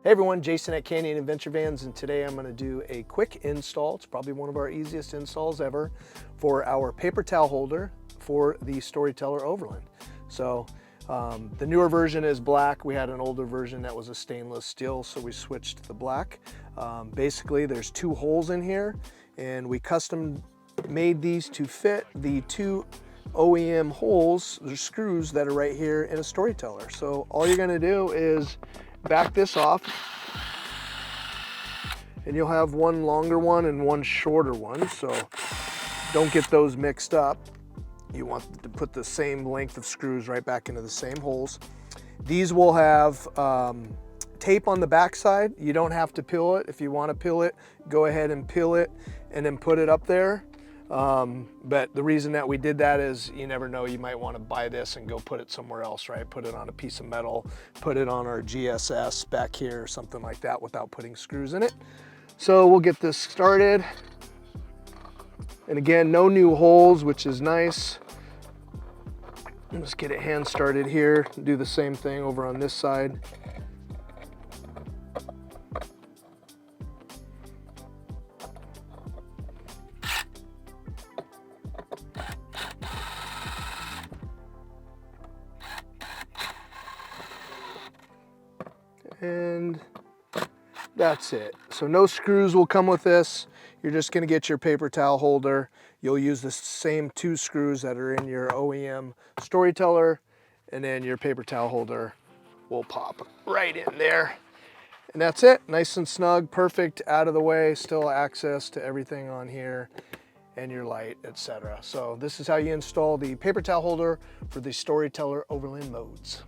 Hey everyone, Jason at Canyon Adventure Vans, and today I'm going to do a quick install. It's probably one of our easiest installs ever for our paper towel holder for the Storyteller Overland. So the newer version is black. We had an older version that was a stainless steel, so we switched to the black. Basically, there's two holes in here, and we custom made these to fit the two OEM holes, the screws that are right here in a Storyteller. So all you're going to do is back this off, and you'll have one longer one and one shorter one, so don't get those mixed up. You want to put the same length of screws right back into the same holes. These will have tape on the back side. You don't have to peel it. If you want to peel it, go ahead and peel it and then put it up there. But the reason that we did that is you never know, you might want to buy this and go put it somewhere else, right? Put it on a piece of metal, put it on our GSS back here or something like that without putting screws in it. So we'll get this started. And again, no new holes, which is nice. Let's get it hand started here. Do the same thing over on this side. And that's it. So no screws will come with this. You're just going to get your paper towel holder. You'll use the same two screws that are in your OEM Storyteller, and then your paper towel holder will pop right in there. And that's it. Nice and snug, perfect, out of the way, still access to everything on here and your light, etc. So this is how you install the paper towel holder for the Storyteller Overland Modes.